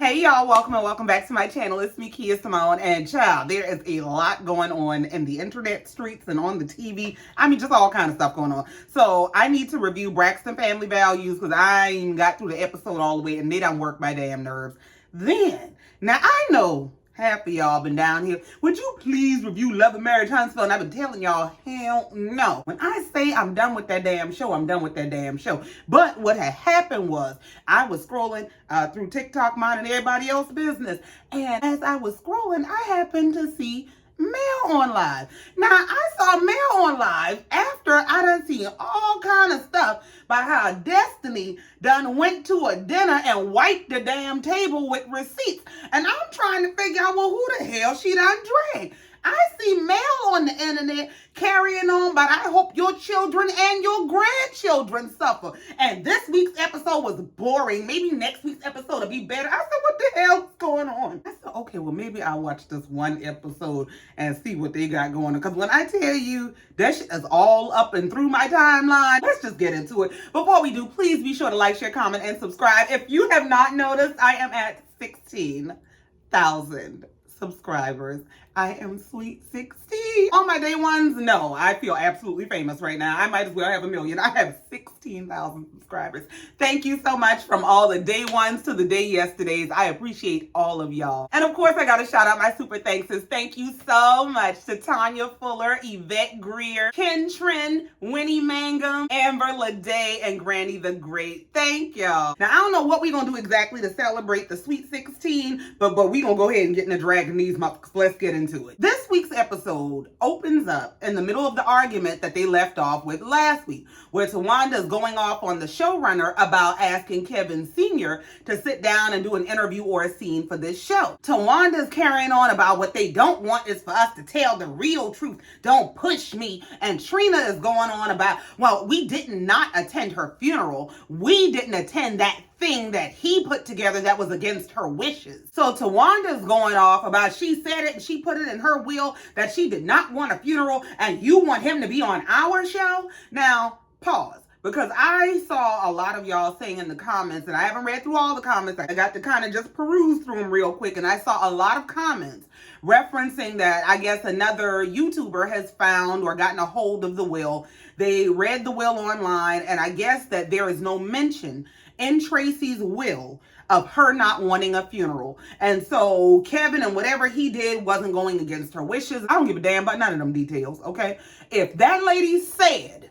Hey y'all, welcome and welcome back to my channel. It's me, KiaSimone, and child, there is a lot going on in the internet streets and on the TV. I mean, just all kind of stuff going on. So I need to review Braxton Family Values because I ain't got through the episode all the way and they done worked my damn nerves. Now I know half of y'all been down here. Would you please review Love and Marriage Huntsville? And I've been telling y'all, hell no. When I say I'm done with that damn show, I'm done with that damn show. But what had happened was I was scrolling through TikTok, minding everybody else's business. And as I was scrolling, I happened to see Mail on Live. Now, I saw Mail on Live after I done seen all kind of stuff about how Destiny done went to a dinner and wiped the damn table with receipts. And I'm trying to figure out, well, who the hell she done dragged? I see Mail on the internet carrying on, but I hope your children and your grandchildren suffer. And this week's episode was boring. Maybe next week's episode will be better. I said, what the hell's going on? I said, okay, well, maybe I'll watch this one episode and see what they got going on. Because when I tell you that shit is all up and through my timeline, let's just get into it. Before we do, please be sure to like, share, comment, and subscribe. If you have not noticed, I am at 16,000 subscribers. I am sweet 16. On my day ones, no, I feel absolutely famous right now. I might as well have 1 million. I have 16,000 subscribers. Thank you so much from all the day ones to the day yesterdays. I appreciate all of y'all. And of course, I gotta shout out my super thankses. Thank you so much to Tanya Fuller, Yvette Greer, Ken Trin, Winnie Mangum, Amber Lede, and Granny the Great. Thank y'all. Now, I don't know what we're gonna do exactly to celebrate the sweet 16, but we gonna go ahead and get in the dragging these motherfuckers. Let's get into it. This week's episode opens up in the middle of the argument that they left off with last week, where Tawanda is going off on the showrunner about asking Kevin Sr. to sit down and do an interview or a scene for this show. Tawanda is carrying on about what they don't want is for us to tell the real truth. Don't push me. And Trina is going on about, well, we did not attend her funeral. We didn't attend that thing that he put together that was against her wishes. So Tawanda's going off about she said it and she put it in her will that she did not want a funeral and you want him to be on our show? Now, pause. Because I saw a lot of y'all saying in the comments, and I haven't read through all the comments, I got to kind of just peruse through them real quick, and I saw a lot of comments referencing that I guess another YouTuber has found or gotten a hold of the will. They read the will online, and I guess that there is no mention in Tracy's will of her not wanting a funeral. And so Kevin and whatever he did wasn't going against her wishes. I don't give a damn about none of them details, okay? If that lady said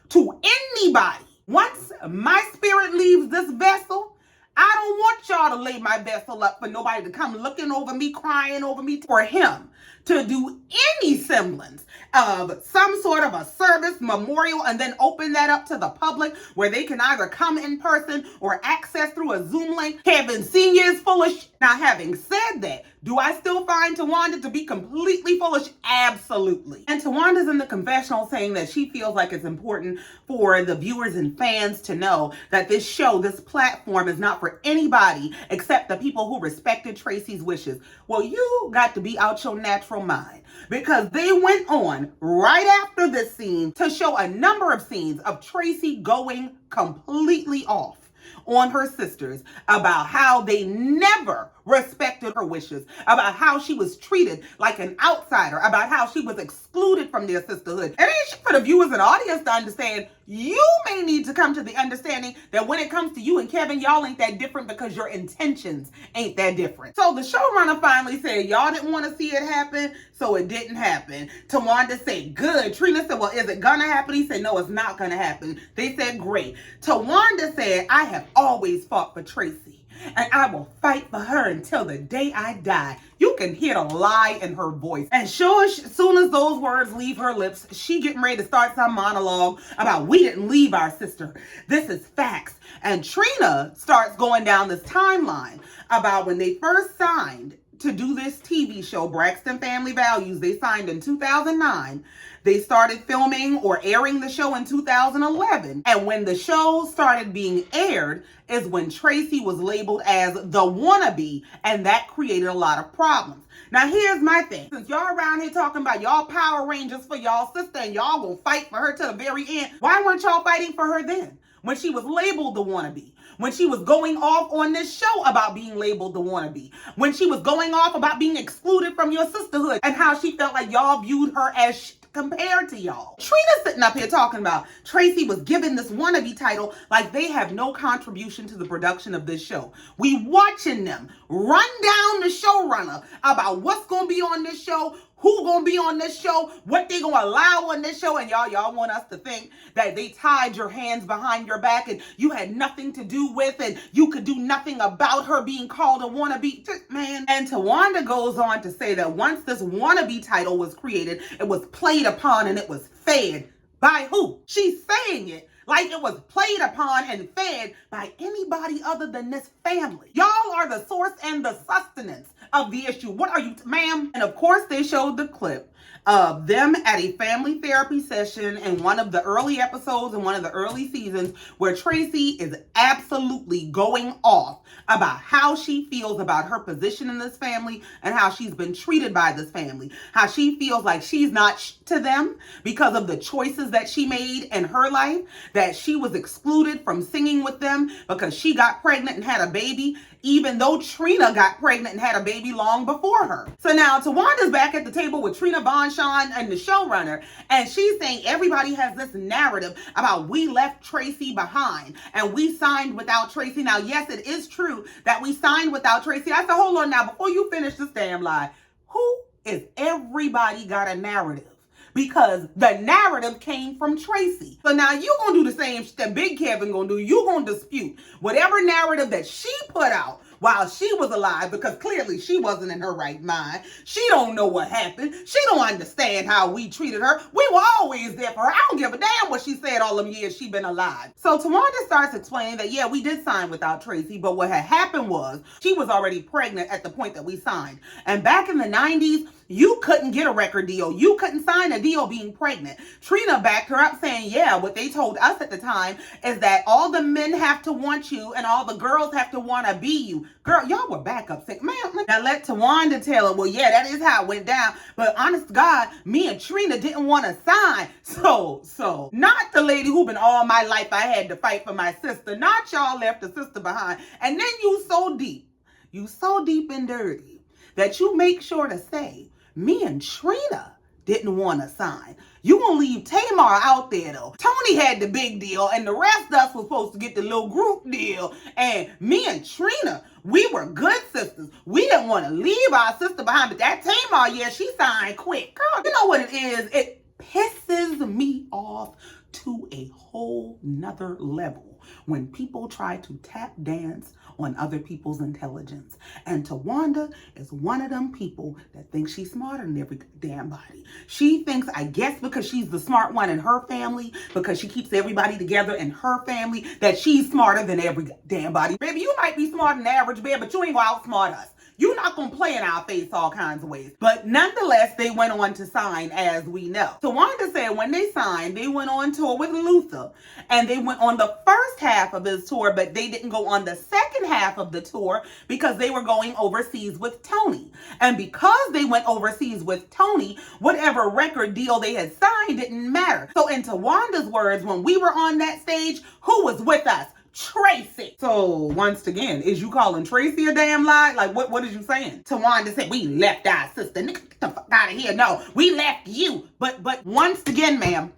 to anybody, once my spirit leaves this vessel, I don't want y'all to lay my vessel up for nobody to come looking over me, crying over me, for him to do any semblance of some sort of a service memorial and then open that up to the public where they can either come in person or access through a Zoom link. Kevin Sr. is full of shit. Now, having said that, do I still find Tawanda to be completely foolish? Absolutely. And Tawanda's in the confessional saying that she feels like it's important for the viewers and fans to know that this show, this platform is not for anybody except the people who respected Tracy's wishes. Well, you got to be out your natural mind, because they went on right after this scene to show a number of scenes of Tracy going completely off on her sisters about how they never respected her wishes, about how she was treated like an outsider, about how she was excluded from their sisterhood. And it's for the viewers and audience to understand, you may need to come to the understanding that when it comes to you and Kevin, y'all ain't that different because your intentions ain't that different. So the showrunner finally said, y'all didn't want to see it happen, so it didn't happen. Tawanda said, good. Trina said, well, is it gonna happen? He said, no, it's not gonna happen. They said, great. Tawanda said, I have always fought for Tracy, and I will fight for her until the day I die. You can hear the lie in her voice. And sure, as soon as those words leave her lips, she getting ready to start some monologue about we didn't leave our sister. This is facts. And Trina starts going down this timeline about when they first signed to do this TV show, Braxton Family Values. They signed in 2009. They started filming or airing the show in 2011. And when the show started being aired is when Tracy was labeled as the wannabe, and that created a lot of problems. Now, here's my thing. Since y'all around here talking about y'all Power Rangers for y'all sister and y'all gonna fight for her to the very end, why weren't y'all fighting for her then? When she was labeled the wannabe, when she was going off on this show about being labeled the wannabe, when she was going off about being excluded from your sisterhood and how she felt like y'all viewed her as shit compared to y'all. Trina's sitting up here talking about Tracy was given this wannabe title like they have no contribution to the production of this show. We watching them run down the showrunner about what's going to be on this show, who gonna be on this show, what they gonna allow on this show, and y'all want us to think that they tied your hands behind your back and you had nothing to do with and you could do nothing about her being called a wannabe, man. And Tawanda goes on to say that once this wannabe title was created, it was played upon and it was fed by who? She's saying it like it was played upon and fed by anybody other than this family. Y'all are the source and the sustenance of the issue. What are you, ma'am? And of course, they showed the clip of them at a family therapy session in one of the early episodes in one of the early seasons where Tracy is absolutely going off about how she feels about her position in this family and how she's been treated by this family. How she feels like she's not to them because of the choices that she made in her life, that she was excluded from singing with them because she got pregnant and had a baby, even though Trina got pregnant and had a baby long before her. So now Tawanda's back at the table with Trina Bonchon and the showrunner, and she's saying everybody has this narrative about we left Tracy behind and we signed without Tracy. Now, yes, it is true that we signed without Tracy. I said, hold on now, before you finish this damn lie, who is everybody got a narrative? Because the narrative came from Tracy. So now you gonna do the same shit that Big Kevin gonna do. You gonna dispute whatever narrative that she put out while she was alive, because clearly she wasn't in her right mind. She don't know what happened. She don't understand how we treated her. We were always there for her. I don't give a damn what she said all them years she been alive. So Tawanda starts explaining that, yeah, we did sign without Tracy, but what had happened was she was already pregnant at the point that we signed. And back in the 90s, you couldn't get a record deal. You couldn't sign a deal being pregnant. Trina backed her up saying, yeah, what they told us at the time is that all the men have to want you and all the girls have to want to be you. Girl, y'all were backup sick. Man, now let Tawanda tell her, well, yeah, that is how it went down. But honest to God, me and Trina didn't want to sign. So, not the lady who been all my life I had to fight for my sister. Not y'all left a sister behind. And then you so deep and dirty that you make sure to say, me and Trina didn't want to sign. You gonna leave Tamar out there though. Tony had the big deal and the rest of us was supposed to get the little group deal. And me and Trina, we were good sisters. We didn't want to leave our sister behind. But that Tamar, yeah, she signed quick. Girl, you know what it is? It pisses me off to a whole nother level when people try to tap dance on other people's intelligence. And Tawanda is one of them people that thinks she's smarter than every damn body. She thinks, I guess because she's the smart one in her family, because she keeps everybody together in her family, that she's smarter than every damn body. Baby, you might be smarter than the average bear, but you ain't gonna outsmart us. You're not going to play in our face all kinds of ways. But nonetheless, they went on to sign, as we know. Tawanda said when they signed, they went on tour with Luther. And they went on the first half of his tour, but they didn't go on the second half of the tour because they were going overseas with Tony. And because they went overseas with Tony, whatever record deal they had signed didn't matter. So in Tawanda's words, when we were on that stage, who was with us? Tracy. So once again, is you calling Tracy a damn lie? Like what is you saying? Tawanda said we left our sister. Nigga, get the fuck out of here. No, we left you. But once again, ma'am,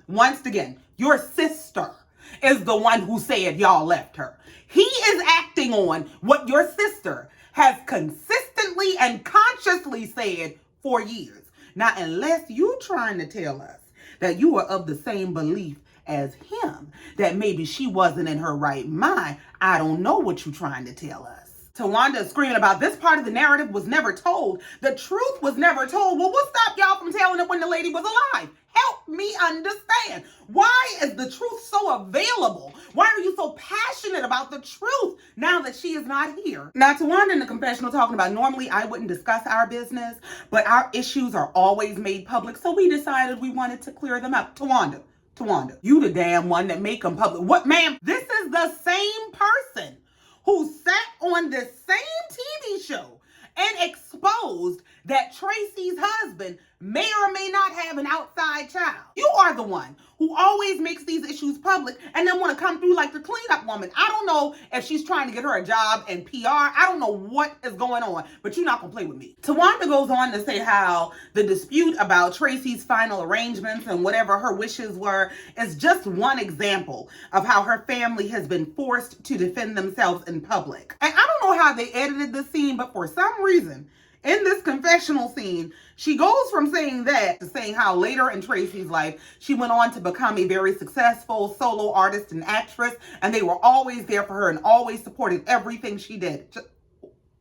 your sister is the one who said y'all left her. He is acting on what your sister has consistently and consciously said for years. Now, unless you trying to tell us that you are of the same belief as him, that maybe she wasn't in her right mind, I don't know what you're trying to tell us. Tawanda is screaming about this part of the narrative was never told. The truth was never told. Well, what stopped y'all from telling it when the lady was alive? Help me understand. Why is the truth so available? Why are you so passionate about the truth now that she is not here? Now, Tawanda in the confessional talking about normally I wouldn't discuss our business, but our issues are always made public, so we decided we wanted to clear them up. Tawanda, you the damn one that make them public. What, ma'am? This is the same person who sat on the same TV show and exposed that Tracy's husband may or may not have an outside child. You are the one who always makes these issues public and then want to come through like the cleanup woman. I don't know if she's trying to get her a job in PR. I don't know what is going on, but you're not going to play with me. Tawanda goes on to say how the dispute about Tracy's final arrangements and whatever her wishes were is just one example of how her family has been forced to defend themselves in public. And I don't know how they edited this scene, but for some reason, in this confessional scene, she goes from saying that to saying how later in Tracy's life, she went on to become a very successful solo artist and actress, and they were always there for her and always supported everything she did.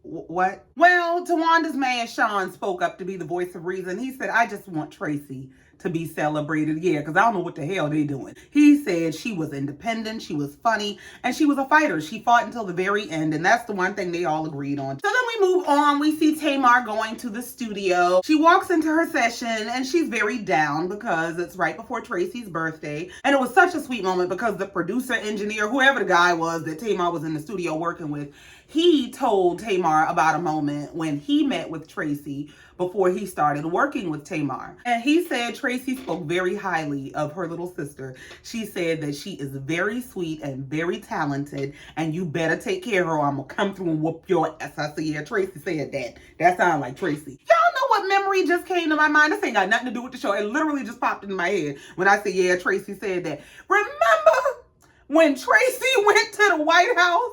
What? Well, Tawanda's man, Sean, spoke up to be the voice of reason. He said, I just want Tracy to be celebrated. Yeah, because I don't know what the hell they doing. He said she was independent, she was funny, and she was a fighter. She fought until the very end, and that's the one thing they all agreed on. So then we move on. We see Tamar going to the studio. She walks into her session, and she's very down because it's right before Tracy's birthday. And it was such a sweet moment because the producer, engineer, whoever the guy was that Tamar was in the studio working with, he told Tamar about a moment when he met with Tracy before he started working with Tamar. And he said Tracy spoke very highly of her little sister. She said that she is very sweet and very talented, and you better take care of her or I'm gonna come through and whoop your ass. I said, yeah, Tracy said that. That sounds like Tracy. Y'all know what memory just came to my mind? This ain't got nothing to do with the show. It literally just popped in my head when I said, yeah, Tracy said that. Remember when Tracy went to the White House?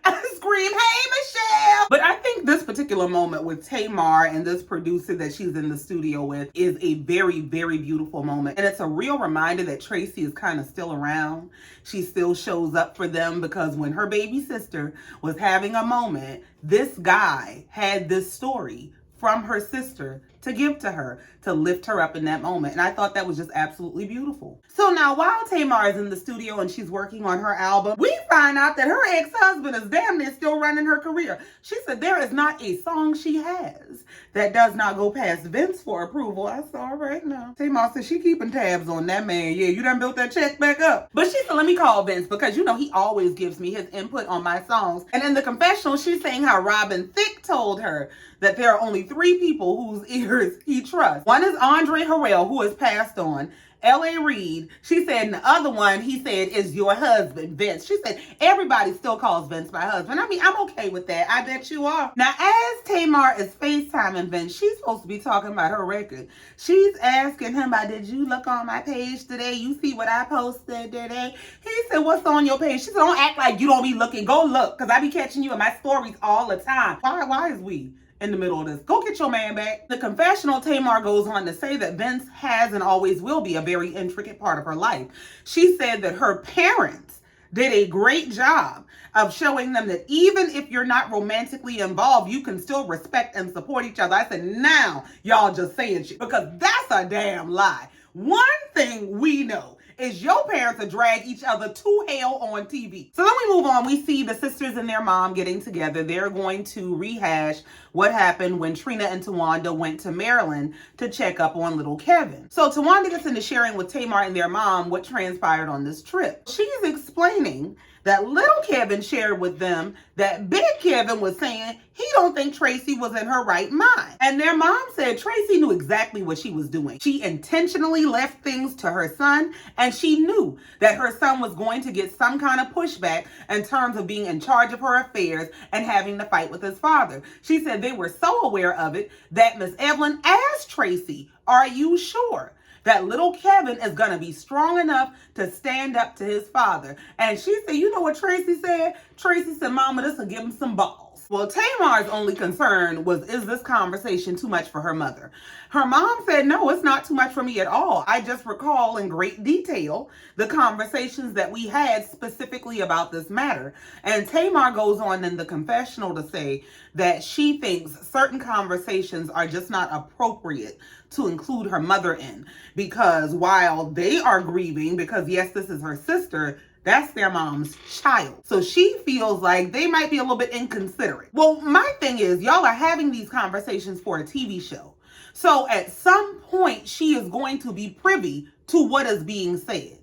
I scream, hey, Michelle! But I think this particular moment with Tamar and this producer that she's in the studio with is a very, very beautiful moment. And it's a real reminder that Tracy is kind of still around. She still shows up for them because when her baby sister was having a moment, this guy had this story from her sister to give to her, to lift her up in that moment. And I thought that was just absolutely beautiful. So now while Tamar is in the studio and she's working on her album, we find out that her ex-husband is damn near still running her career. She said there is not a song she has that does not go past Vince for approval. I saw her right now. Tamar said she keeping tabs on that man. Yeah, you done built that check back up. But she said, let me call Vince because you know he always gives me his input on my songs. And in the confessional, she's saying how Robin Thicke told her that there are only 3 people whose ears he trusts. One is Andre Harrell, who has passed on. L.A. Reid, she said, and the other one, he said, is your husband, Vince. She said, everybody still calls Vince my husband. I mean, I'm okay with that. I bet you are. Now, as Tamar is FaceTiming Vince, she's supposed to be talking about her record. She's asking him about, did you look on my page today? You see what I posted today? He said, what's on your page? She said, don't act like you don't be looking. Go look, because I be catching you in my stories all the time. Why is we in the middle of this? Go get your man back. The confessional, Tamar goes on to say that Vince has and always will be a very intricate part of her life. She said that her parents did a great job of showing them that even if you're not romantically involved, you can still respect and support each other. I said, now y'all just saying shit, because that's a damn lie. One thing we know is your parents will drag each other to hell on TV. So then we move on. We see the sisters and their mom getting together. They're going to rehash what happened when Trina and Tawanda went to Maryland to check up on little Kevin. So Tawanda gets into sharing with Tamar and their mom what transpired on this trip. She's explaining that little Kevin shared with them that big Kevin was saying he don't think Tracy was in her right mind. And their mom said Tracy knew exactly what she was doing. She intentionally left things to her son, and she knew that her son was going to get some kind of pushback in terms of being in charge of her affairs and having to fight with his father. She said they were so aware of it that Miss Evelyn asked Tracy, are you sure that little Kevin is going to be strong enough to stand up to his father? And she said, you know what Tracy said? Tracy said, Mama, this will give him some balls. Well, Tamar's only concern was, is this conversation too much for her mother? Her mom said, no, it's not too much for me at all. I just recall in great detail the conversations that we had specifically about this matter. And Tamar goes on in the confessional to say that she thinks certain conversations are just not appropriate to include her mother in, because while they are grieving, because yes, this is her sister, that's their mom's child. So she feels like they might be a little bit inconsiderate. Well, my thing is, y'all are having these conversations for a TV show. So at some point, she is going to be privy to what is being said.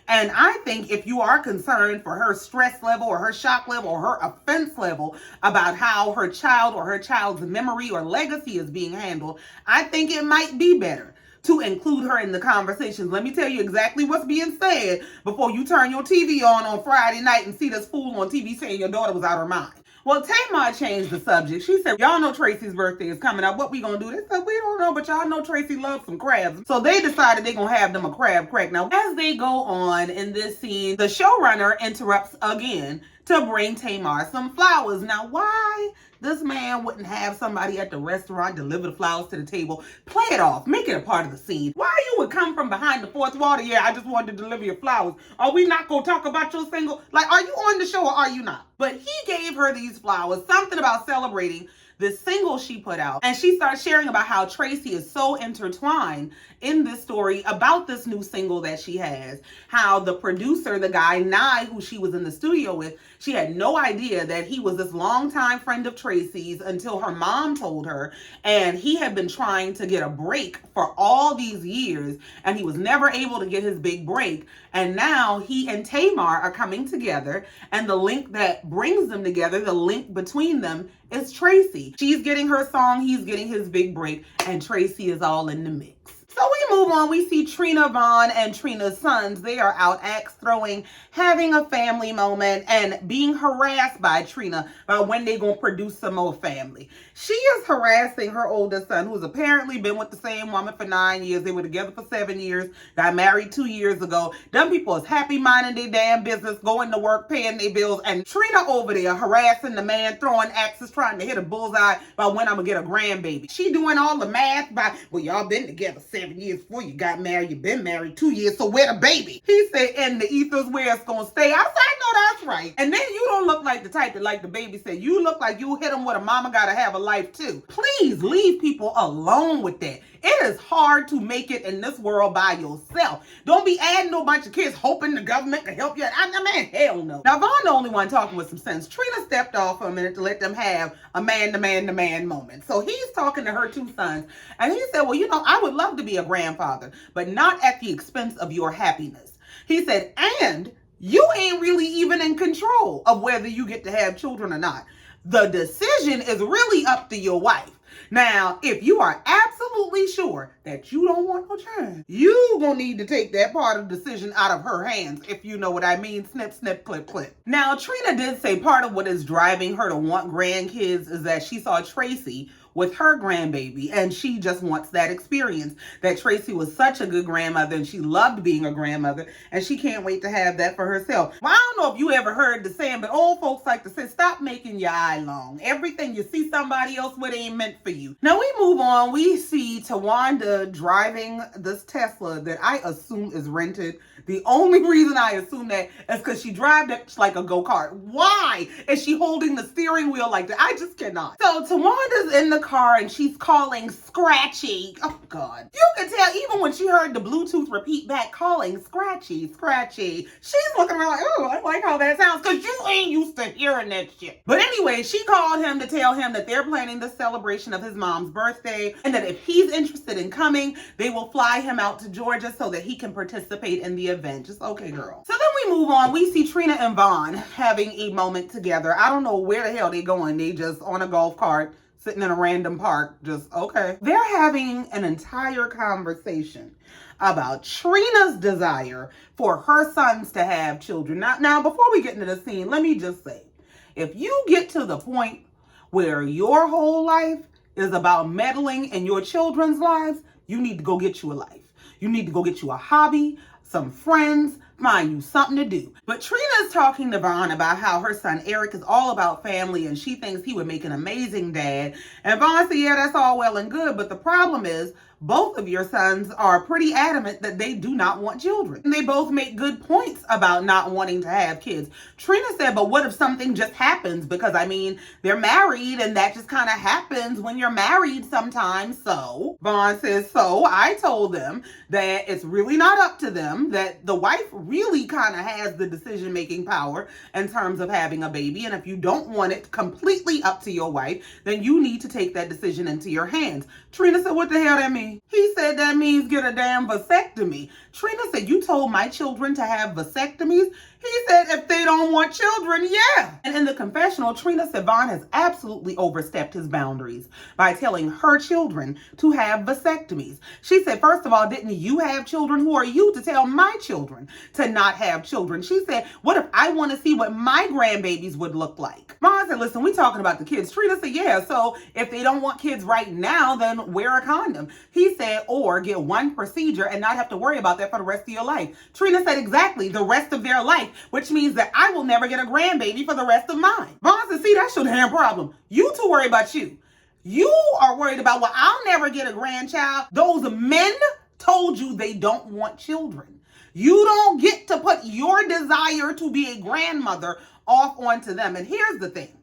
And I think if you are concerned for her stress level or her shock level or her offense level about how her child or her child's memory or legacy is being handled, I think it might be better to include her in the conversations. Let me tell you exactly what's being said before you turn your TV on Friday night and see this fool on TV saying your daughter was out of her mind. Well, Tamar changed the subject. She said, y'all know Tracy's birthday is coming up. What we gonna do? They said, we don't know, but y'all know Tracy loves some crabs. So they decided they're gonna have them a crab crack. Now, as they go on in this scene, the showrunner interrupts again to bring Tamar some flowers. Now, why this man wouldn't have somebody at the restaurant deliver the flowers to the table? Play it off. Make it a part of the scene. Why you would come from behind the fourth wall? Yeah, I just wanted to deliver your flowers. Are we not going to talk about your single? Like, are you on the show or are you not? But he gave her these flowers, something about celebrating this single she put out. And she starts sharing about how Tracy is so intertwined in this story about this new single that she has. How the producer, the guy, Nye, who she was in the studio with, she had no idea that he was this longtime friend of Tracy's until her mom told her. And he had been trying to get a break for all these years, and he was never able to get his big break. And now he and Tamar are coming together, and the link that brings them together, the link between them, is Tracy. She's getting her song, he's getting his big break, and Tracy is all in the mix. So we move on. We see Trina, Vaughn, and Trina's sons. They are out axe throwing, having a family moment, and being harassed by Trina about when they're going to produce some more family. She is harassing her oldest son, who's apparently been with the same woman for 9 years. They were together for 7 years, got married 2 years ago. Them people is happy minding their damn business, going to work, paying their bills, and Trina over there harassing the man, throwing axes, trying to hit a bullseye about when I'm going to get a grandbaby. She doing all the math by, well, y'all been together 7 years before you got married. You've been married 2 years, so where the baby? He said, in the ethers where it's gonna stay. I said, I know that's right. And then you don't look like the type that, like the baby said, you look like you hit them with a mama gotta have a life too. Please leave people alone with that. It is hard to make it in this world by yourself. Don't be adding no bunch of kids hoping the government can help you. Man, hell no. Now, Vaughn the only one talking with some sense. Trina stepped off for a minute to let them have a man-to-man-to-man moment. So he's talking to her 2 sons, and he said, well, you know, I would love to be a grandfather, but not at the expense of your happiness. He said, and you ain't really even in control of whether you get to have children or not. The decision is really up to your wife. Now, if you are absolutely sure that you don't want no child, you gonna need to take that part of the decision out of her hands, if you know what I mean. Snip, snip, clip, clip. Now, Trina did say part of what is driving her to want grandkids is that she saw Tracy with her grandbaby, and she just wants that experience. That Tracy was such a good grandmother, and she loved being a grandmother, and she can't wait to have that for herself. Well, I don't know if you ever heard the saying, but old folks like to say, stop making your eye long. Everything you see somebody else with ain't meant for you. Now we move on. We see Tawanda driving this Tesla that I assume is rented. The only reason I assume that is because she drives it like a go-kart. Why is she holding the steering wheel like that? I just cannot. So Tawanda's in the car and she's calling Scratchy. Oh God. You can tell even when she heard the Bluetooth repeat back calling Scratchy, Scratchy. She's looking around like, oh, I like how that sounds, because you ain't used to hearing that shit. But anyway, she called him to tell him that they're planning the celebration of his mom's birthday, and that if he's interested in coming, they will fly him out to Georgia so that he can participate in the event. Just okay, girl. So then we move on. We see Trina and Vaughn having a moment together. I don't know where the hell they going. They just on a golf cart, sitting in a random park, just okay. They're having an entire conversation about Trina's desire for her sons to have children. Now, before we get into the scene, let me just say, if you get to the point where your whole life is about meddling in your children's lives, you need to go get you a life. You need to go get you a hobby, some friends, find you something to do. But Trina's talking to Vaughn about how her son Eric is all about family and she thinks he would make an amazing dad. And Vaughn said, yeah, that's all well and good, but the problem is both of your sons are pretty adamant that they do not want children. And they both make good points about not wanting to have kids. Trina said, but what if something just happens? Because, I mean, they're married and that just kind of happens when you're married sometimes. So Vaughn says, so I told them that it's really not up to them, that the wife really kind of has the decision-making power in terms of having a baby. And if you don't want it completely up to your wife, then you need to take that decision into your hands. Trina said, what the hell that mean? He said, that means get a damn vasectomy. Trina said, you told my children to have vasectomies? He said, if they don't want children, yeah. And in the confessional, Trina said Von has absolutely overstepped his boundaries by telling her children to have vasectomies. She said, first of all, didn't you have children? Who are you to tell my children to not have children? She said, what if I want to see what my grandbabies would look like? Von said, listen, we talking about the kids. Trina said, yeah, so if they don't want kids right now, then wear a condom. He said, or get one procedure and not have to worry about that for the rest of your life. Trina said, exactly, the rest of their life, which means that I will never get a grandbaby for the rest of mine. Von said, see, that's your damn problem. You two worry about you. You are worried about, well, I'll never get a grandchild. Those men told you they don't want children. You don't get to put your desire to be a grandmother off onto them. And here's the thing.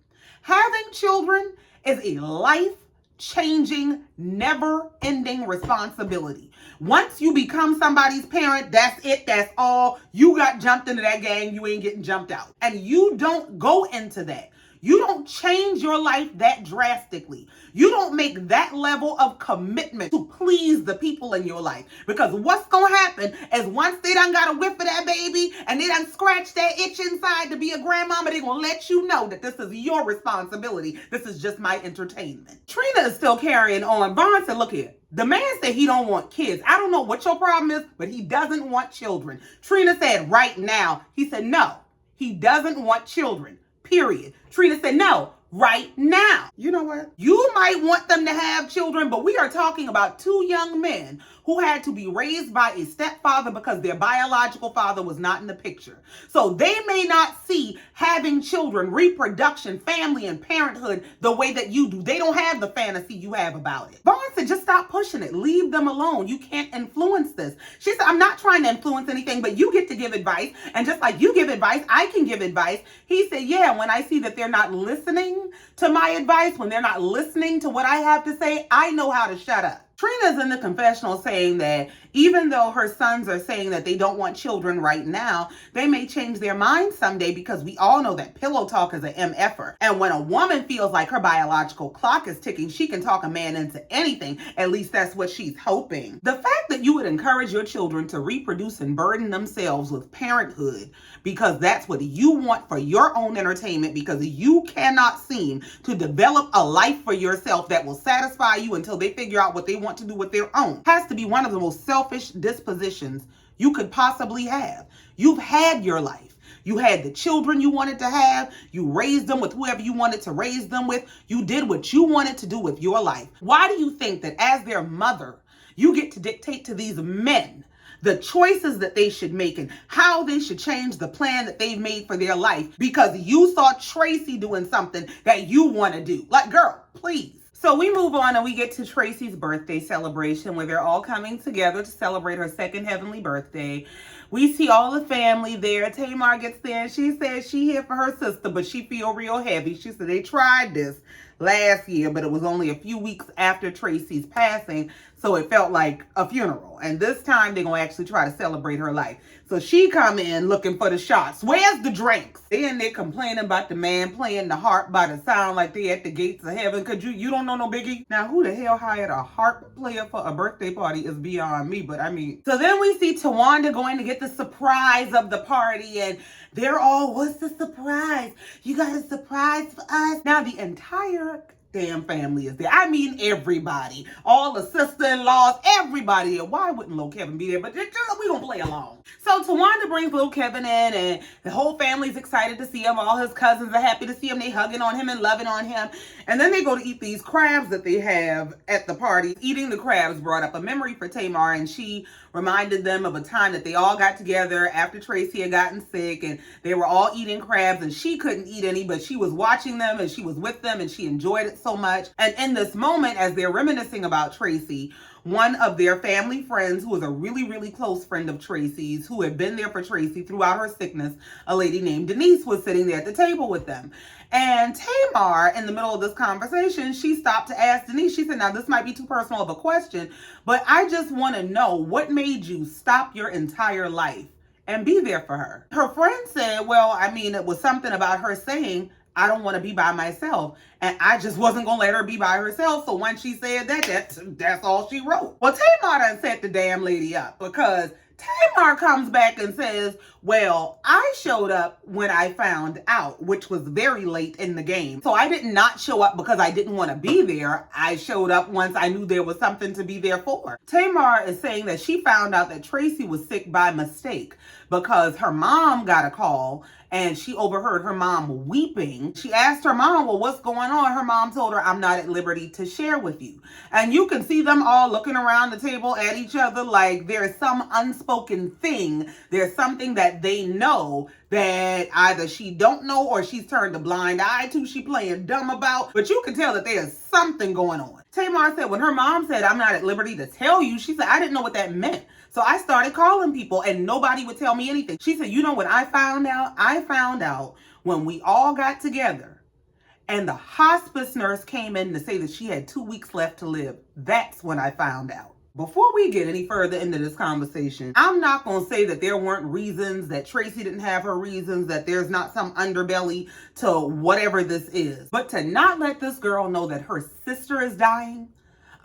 Having children is a life-changing, never-ending responsibility. Once you become somebody's parent, that's it, that's all. You got jumped into that gang, you ain't getting jumped out. And you don't go into that. You don't change your life that drastically. You don't make that level of commitment to please the people in your life. Because what's going to happen is once they done got a whiff of that baby and they done scratched that itch inside to be a grandmama, they're going to let you know that this is your responsibility. This is just my entertainment. Trina is still carrying on. Von said, look here. The man said he don't want kids. I don't know what your problem is, but he doesn't want children. Trina said right now. He said, no, he doesn't want children. Period. Trina said, no, right now. You know what? You might want them to have children, but we are talking about two young men who had to be raised by a stepfather because their biological father was not in the picture. So they may not see having children, reproduction, family, and parenthood the way that you do. They don't have the fantasy you have about it. Von said, just stop pushing it. Leave them alone. You can't influence this. She said, I'm not trying to influence anything, but you get to give advice. And just like you give advice, I can give advice. He said, yeah, when I see that they're not listening to my advice, when they're not listening to what I have to say, I know how to shut up. Trina's in the confessional saying that even though her sons are saying that they don't want children right now, they may change their mind someday because we all know that pillow talk is an MFer. And when a woman feels like her biological clock is ticking, she can talk a man into anything. At least that's what she's hoping. The fact that you would encourage your children to reproduce and burden themselves with parenthood because that's what you want for your own entertainment, because you cannot seem to develop a life for yourself that will satisfy you until they figure out what they want to do with their own, has to be one of the most selfish dispositions you could possibly have. You've had your life. You had the children you wanted to have. You raised them with whoever you wanted to raise them with. You did what you wanted to do with your life. Why do you think that as their mother, you get to dictate to these men the choices that they should make and how they should change the plan that they've made for their life because you saw Tracy doing something that you want to do? Like, girl, please. So we move on and we get to Tracy's birthday celebration where they're all coming together to celebrate her second heavenly birthday. We see all the family there. Tamar gets there and she says she here for her sister, but she feel real heavy. She said they tried this last year, but it was only a few weeks after Tracy's passing, so it felt like a funeral. And this time they're going to actually try to celebrate her life. So she come in looking for the shots. Where's the drinks? They in there complaining about the man playing the harp by the sound like they at the gates of heaven. Could you don't know no biggie? Now who the hell hired a harp player for a birthday party is beyond me, but I mean. So then we see Tawanda going to get the surprise of the party and they're all, what's the surprise? You got a surprise for us? Now the entire damn family is there. I mean everybody. All the sister-in-laws, everybody. Why wouldn't Lil Kevin be there? But we gonna play along. So Tawanda brings Lil Kevin in and the whole family's excited to see him. All his cousins are happy to see him. They hugging on him and loving on him. And then they go to eat these crabs that they have at the party. Eating the crabs brought up a memory for Tamar, and she reminded them of a time that they all got together after Tracy had gotten sick and they were all eating crabs and she couldn't eat any, but she was watching them and she was with them and she enjoyed it so much. And in this moment, as they're reminiscing about Tracy, one of their family friends, who was a really, really close friend of Tracy's, who had been there for Tracy throughout her sickness, a lady named Denise, was sitting there at the table with them. And Tamar, in the middle of this conversation, she stopped to ask Denise, she said, now this might be too personal of a question, but I just want to know what made you stop your entire life and be there for her. Her friend said, well, I mean, it was something about her saying, I don't want to be by myself. And I just wasn't going to let her be by herself. So when she said that, that's all she wrote. Well, Tamar done set the damn lady up, because Tamar comes back and says, well, I showed up when I found out, which was very late in the game. So I did not show up because I didn't want to be there. I showed up once I knew there was something to be there for. Tamar is saying that she found out that Tracy was sick by mistake because her mom got a call and she overheard her mom weeping. She asked her mom, well, what's going on? Her mom told her, I'm not at liberty to share with you. And you can see them all looking around the table at each other like there's some unspoken thing. There's something that they know that either she don't know or she's turned a blind eye to, she playing dumb about. But you can tell that there's something going on. Tamar said when her mom said, I'm not at liberty to tell you, she said, I didn't know what that meant. So I started calling people and nobody would tell me anything. She said, you know what I found out? I found out when we all got together and the hospice nurse came in to say that she had 2 weeks left to live. That's when I found out. Before we get any further into this conversation, I'm not going to say that there weren't reasons, that Tracy didn't have her reasons, that there's not some underbelly to whatever this is. But to not let this girl know that her sister is dying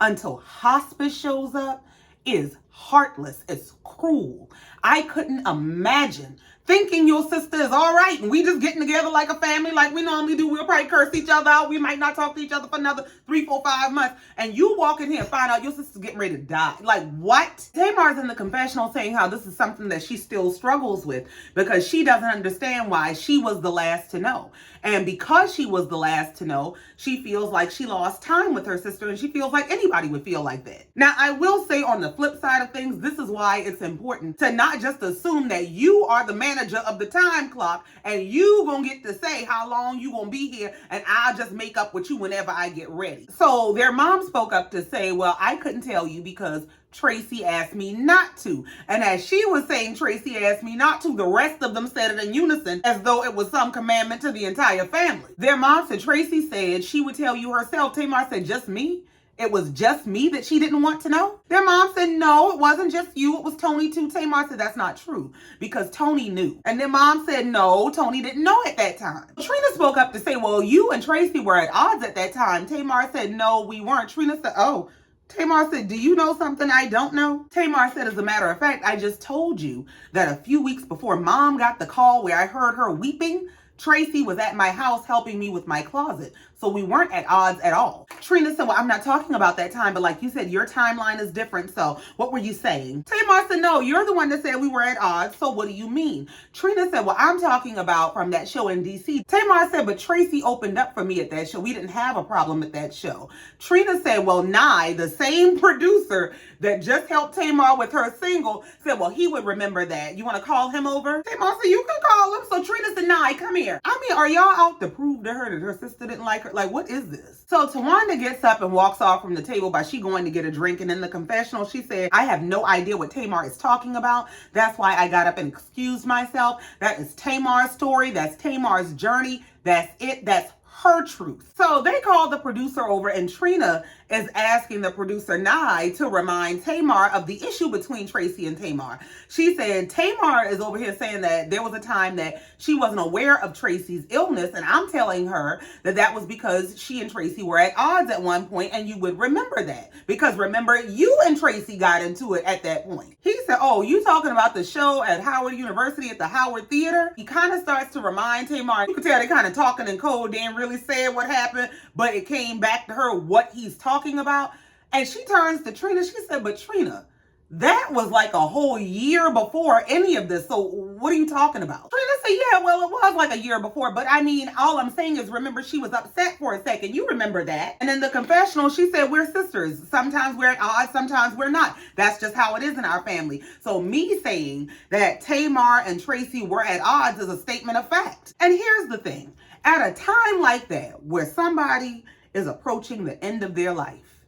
until hospice shows up is heartless. It's cruel. I couldn't imagine thinking your sister is all right and we just getting together like a family like we normally do. We'll probably curse each other out. We might not talk to each other for another 3, 4, 5 months. And you walk in here and find out your sister's getting ready to die. Like, what? Tamar's in the confessional saying how this is something that she still struggles with because she doesn't understand why she was the last to know. And because she was the last to know, she feels like she lost time with her sister, and she feels like anybody would feel like that. Now, I will say on the flip side of things, this is why it's important to not just assume that you are the manager of the time clock and you gonna get to say how long you gonna be here and I'll just make up with you whenever I get ready. So their mom spoke up to say, well, I couldn't tell you because Tracy asked me not to. And as she was saying, Tracy asked me not to, the rest of them said it in unison as though it was some commandment to the entire family. Their mom said Tracy said she would tell you herself. Tamar said, just me? It was just me that she didn't want to know? Their mom said, no, it wasn't just you. It was Tony too. Tamar said, that's not true because Tony knew. And their mom said, no, Tony didn't know at that time. Trina spoke up to say, well, you and Tracy were at odds at that time. Tamar said, no, we weren't. Trina said, oh. Tamar said, do you know something I don't know? Tamar said, as a matter of fact, I just told you that a few weeks before Mom got the call where I heard her weeping, Tracy was at my house helping me with my closet. So we weren't at odds at all. Trina said, well, I'm not talking about that time, but like you said, your timeline is different. So what were you saying? Tamar said, no, you're the one that said we were at odds. So what do you mean? Trina said, well, I'm talking about from that show in DC. Tamar said, but Tracy opened up for me at that show. We didn't have a problem at that show. Trina said, well, Nye, the same producer that just helped Tamar with her single, said, well, he would remember that. You want to call him over? Tamar said, you can call him. So Trina said, Nye, come here. I mean, are y'all out to prove to her that her sister didn't like her? Like, what is this? So Tawanda gets up and walks off from the table by she going to get a drink. And in the confessional, she said, I have no idea what Tamar is talking about. That's why I got up and excused myself. That is Tamar's story. That's Tamar's journey. That's it. That's her truth. So they called the producer over and Trina is asking the producer, Nye, to remind Tamar of the issue between Tracy and Tamar. She said, Tamar is over here saying that there was a time that she wasn't aware of Tracy's illness. And I'm telling her that that was because she and Tracy were at odds at one point, and you would remember that. Because remember, you and Tracy got into it at that point. He said, oh, you talking about the show at Howard University at the Howard Theater? He kind of starts to remind Tamar. You can tell they kind of talking in code. They didn't really say what happened, but it came back to her what he's talking about. And she turns to Trina. She said, but Trina, that was like a whole year before any of this. So what are you talking about? Trina said, yeah, well, it was like a year before. But I mean, all I'm saying is, remember, she was upset for a second. You remember that. And in the confessional, she said, we're sisters. Sometimes we're at odds, sometimes we're not. That's just how it is in our family. So me saying that Tamar and Tracy were at odds is a statement of fact. And here's the thing. At a time like that, where somebody is approaching the end of their life,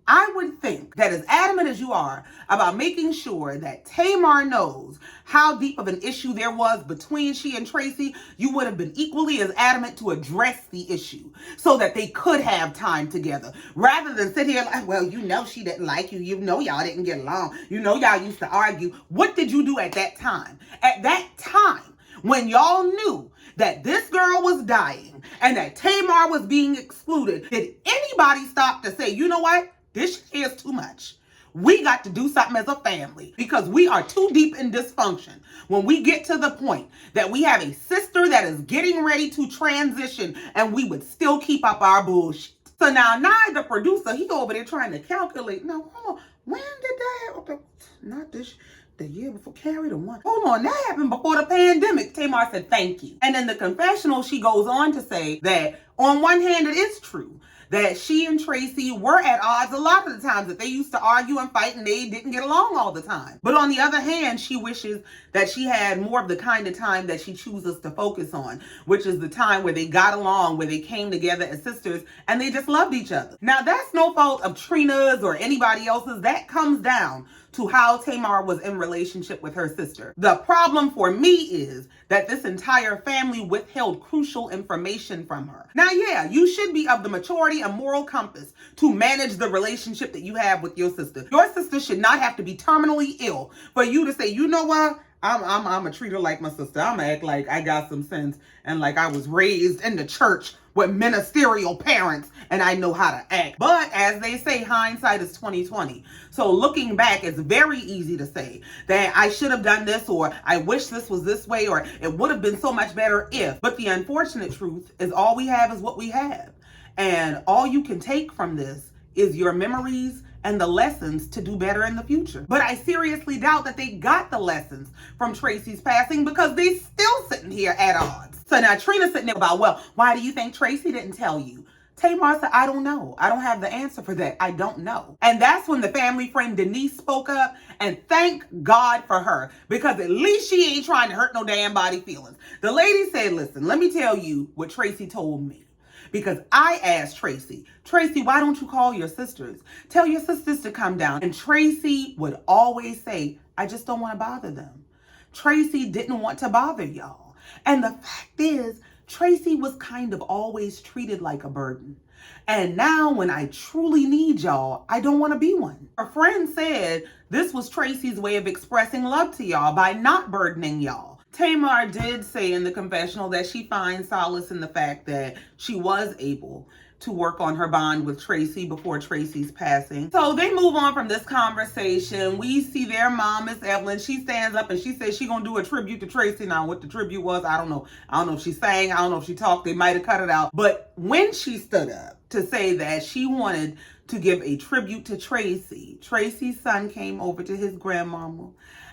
I would think that as adamant as you are about making sure that Tamar knows how deep of an issue there was between she and Tracy, you would have been equally as adamant to address the issue so that they could have time together. Rather than sit here like, well, you know she didn't like you. You know y'all didn't get along. You know y'all used to argue. What did you do at that time? At that time, when y'all knew that this girl was dying and that Tamar was being excluded, did anybody stop to say, you know what? This is too much. We got to do something as a family because we are too deep in dysfunction. When we get to the point that we have a sister that is getting ready to transition and we would still keep up our bullshit. So now the producer, he over there trying to calculate. Now, hold on. When did that happen? Not this, the year before, Carrie, the one. Hold on, that happened before the pandemic. Tamar said, thank you. And in the confessional, she goes on to say that on one hand, it is true that she and Tracy were at odds a lot of the times, that they used to argue and fight and they didn't get along all the time. But on the other hand, she wishes that she had more of the kind of time that she chooses to focus on, which is the time where they got along, where they came together as sisters and they just loved each other. Now, that's no fault of Trina's or anybody else's. That comes down to how Tamar was in relationship with her sister. The problem for me is that this entire family withheld crucial information from her. Now, yeah, you should be of the maturity and moral compass to manage the relationship that you have with your sister. Your sister should not have to be terminally ill for you to say, you know what? I'm gonna treat her like my sister. I'm gonna act like I got some sense and like I was raised in the church with ministerial parents and I know how to act. But as they say, hindsight is 20/20. So looking back, it's very easy to say that I should have done this, or I wish this was this way, or it would have been so much better if. But the unfortunate truth is all we have is what we have. And all you can take from this is your memories and the lessons to do better in the future. But I seriously doubt that they got the lessons from Tracy's passing because they still sitting here at odds. So now Trina's sitting there about, well, why do you think Tracy didn't tell you? Tamar said, I don't know. I don't have the answer for that. I don't know. And that's when the family friend Denise spoke up, and thank God for her, because at least she ain't trying to hurt no damn body feelings. The lady said, listen, let me tell you what Tracy told me. Because I asked Tracy, why don't you call your sisters? Tell your sisters to come down. And Tracy would always say, I just don't want to bother them. Tracy didn't want to bother y'all. And the fact is, Tracy was kind of always treated like a burden. And now when I truly need y'all, I don't want to be one. Her friend said this was Tracy's way of expressing love to y'all by not burdening y'all. Tamar did say in the confessional that she finds solace in the fact that she was able to work on her bond with Tracy before Tracy's passing. So they move on from this conversation. We see their mom, Miss Evelyn. She stands up and she says she's gonna do a tribute to Tracy. Now, what the tribute was, I don't know. I don't know if she sang, I don't know if she talked, they might have cut it out. But when she stood up to say that she wanted to give a tribute to Tracy, Tracy's son came over to his grandmama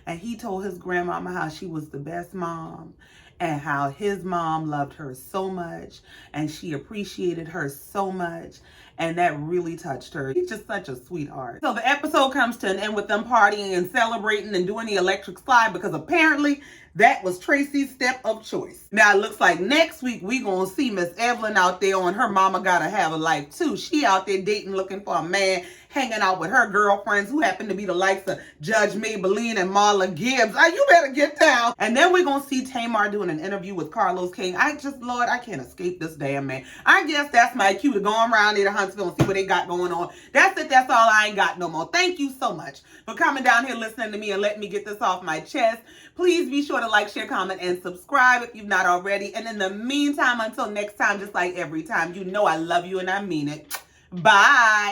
and he told his grandmama how she was the best mom and how his mom loved her so much and she appreciated her so much. And that really touched her. He's just such a sweetheart. So the episode comes to an end with them partying and celebrating and doing the electric slide because apparently that was Tracy's step of choice. Now it looks like next week we gonna see Miss Evelyn out there on her Mama Gotta Have a Life too. She out there dating, looking for a man, hanging out with her girlfriends who happen to be the likes of Judge Maybelline and Marla Gibbs. You better get down. And then we're gonna see Tamar doing an interview with Carlos King. Lord, I can't escape this damn man. I guess that's my cue to go around there to Huntsville and see what they got going on. That's it. That's all. I ain't got no more. Thank you so much for coming down here listening to me and letting me get this off my chest. Please be sure to like, share, comment, and subscribe if you've not already. And in the meantime, until next time, just like every time, you know I love you and I mean it. Bye.